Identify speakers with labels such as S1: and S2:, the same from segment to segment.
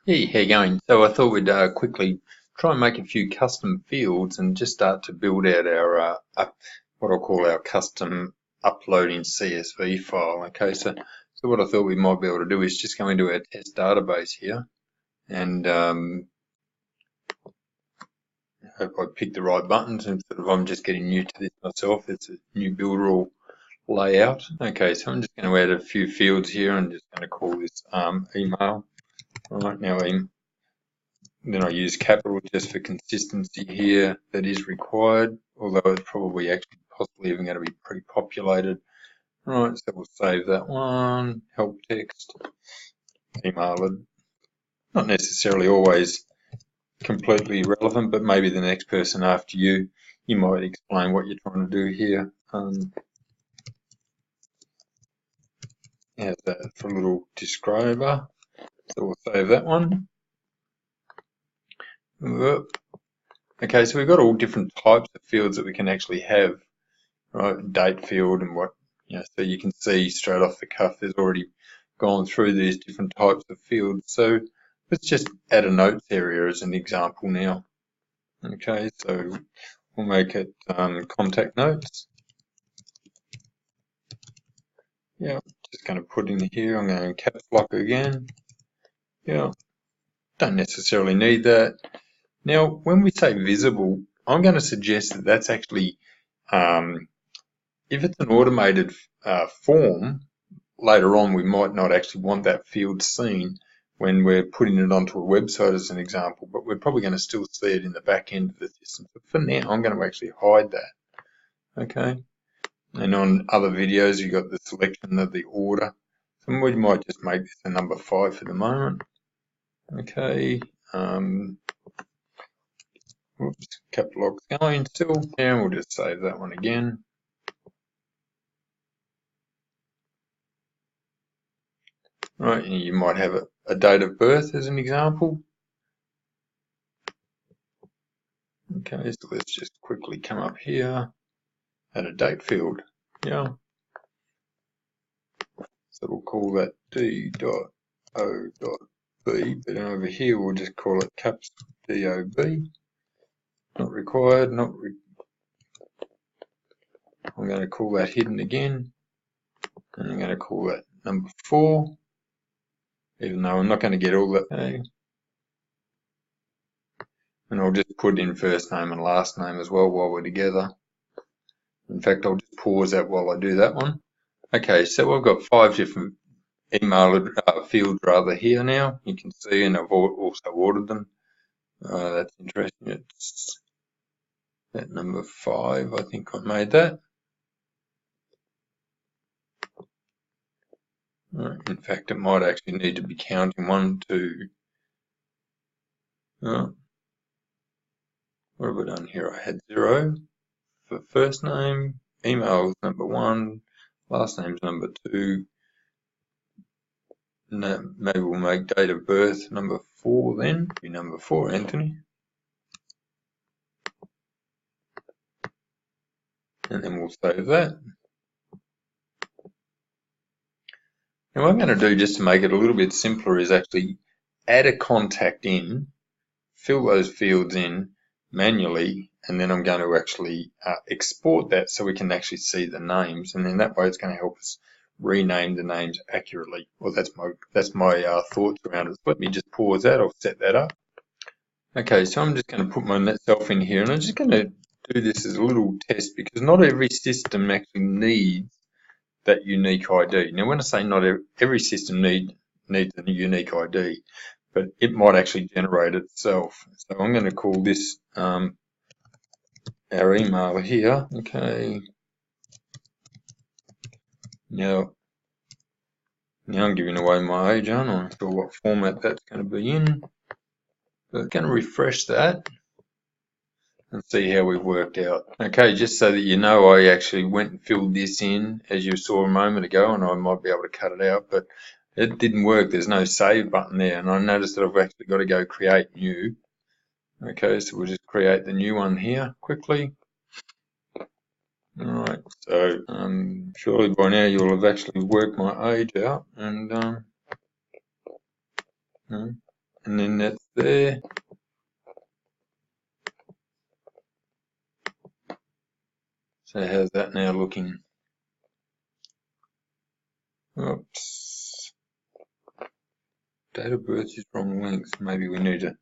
S1: Hey, how you going? So I thought we'd quickly try and make a few custom fields and just start to build out our what I'll call our custom uploading CSV file. Okay, so what I thought we might be able to do is just go into our test database here and hope I pick the right buttons instead of I'm just getting new to this myself. It's a new Builderall layout. Okay, so I'm just going to add a few fields here and just going to call this email. Right now, then I use capital just for consistency here. That is required, although it's probably actually possibly even going to be pretty populated. Right, so we'll save that one. Help text, email it. Not necessarily always completely relevant, but maybe the next person after you might explain what you're trying to do here. Add that for a little describer. So we'll save that one. Okay, so we've got all different types of fields that we can actually have, right? Date field and what, so you can see straight off the cuff, there's already gone through these different types of fields. So let's just add a notes area as an example now. Okay, so we'll make it contact notes. Yeah, just going to put in here, I'm going to caps lock again. Yeah, don't necessarily need that. Now, when we say visible, I'm going to suggest that that's actually, if it's an automated form, later on we might not actually want that field seen when we're putting it onto a website as an example, but we're probably going to still see it in the back end of the system. But for now, I'm going to actually hide that. Okay. And on other videos, you've got the selection of the order. So we might just make this a number 5 for the moment. Okay. Whoops, capital lock's going still. And we'll just save that one again. Right, and you might have a date of birth as an example. Okay, so let's just quickly come up here, add a date field. Yeah. So we'll call that D.O.B, but over here we'll just call it caps DOB. Not required, I'm going to call that hidden again, and I'm going to call that number 4, even though I'm not going to get all that. Okay. And I'll just put in first name and last name as well while we're together. In fact, I'll just pause that while I do that one. Okay, so I've got 5 different email fields rather here now. You can see, and I've also ordered them. That's interesting. It's that number 5. I think I made that. In fact, it might actually need to be counting 1, 2. What have I done here? I had 0 for first name, email is number 1, last name's number 2. Maybe we'll make date of birth number 4 then. Be number 4, Anthony. And then we'll save that. Now what I'm going to do just to make it a little bit simpler is actually add a contact in, fill those fields in manually, and then I'm going to actually export that so we can actually see the names, and then that way it's going to help us rename the names accurately. Well, that's my thoughts around it. So let me just pause that. I'll set that up. Okay, so I'm just going to put myself in here, and I'm just going to do this as a little test because not every system actually needs that unique ID. Now, when I say not every system needs a unique ID, but it might actually generate itself. So I'm going to call this our email here. Okay. Now I'm giving away my age, aren't I? Not sure what format that's going to be in. But I'm going to refresh that and see how we've worked out. Okay, just so that you know, I actually went and filled this in, as you saw a moment ago, and I might be able to cut it out, but it didn't work. There's no save button there, and I noticed that I've actually got to go create new. Okay, so we'll just create the new one here quickly. All right, so surely by now you'll have actually worked my age out, and and then that's there. So how's that now looking? Oops. Date of birth is wrong length. Maybe we need a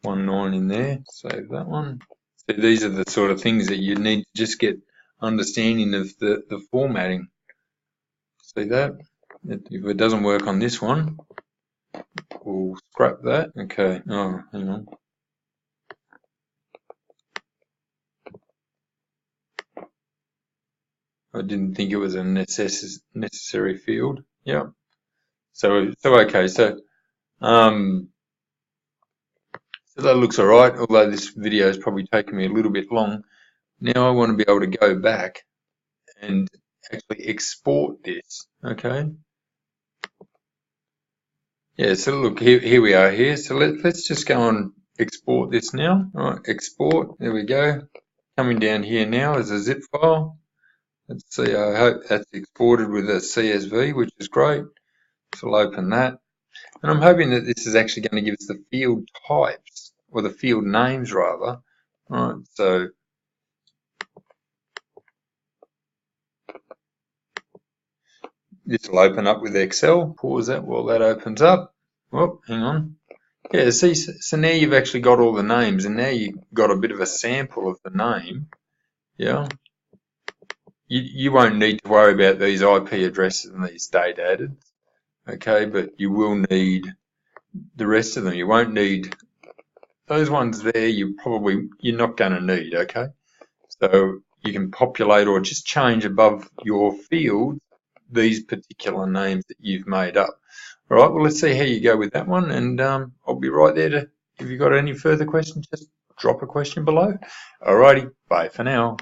S1: 19 in there. Save that one. So these are the sort of things that you need to just get understanding of the formatting. See that? If it doesn't work on this one, we'll scrap that. Okay. Oh, hang on. I didn't think it was a necessary field. Yeah. So okay. So that looks all right. Although this video has probably taken me a little bit long. Now I want to be able to go back and actually export this. Okay. Yeah. So look, here we are here. So let's just go and export this now. All right. Export. There we go. Coming down here now as a zip file. Let's see, I hope that's exported with a CSV, which is great. So we'll open that. And I'm hoping that this is actually going to give us the field types, or the field names rather. All right, so this will open up with Excel. Pause that while that opens up. Oh, hang on. Yeah, see, so now you've actually got all the names, and now you've got a bit of a sample of the name. Yeah. You won't need to worry about these IP addresses and these date added. Okay, but you will need the rest of them. You won't need those ones there. You're not going to need. Okay, so you can populate or just change above your field these particular names that you've made up. All right, well, let's see how you go with that one, and I'll be right there to, if you've got any further questions, just drop a question below. All righty, bye for now.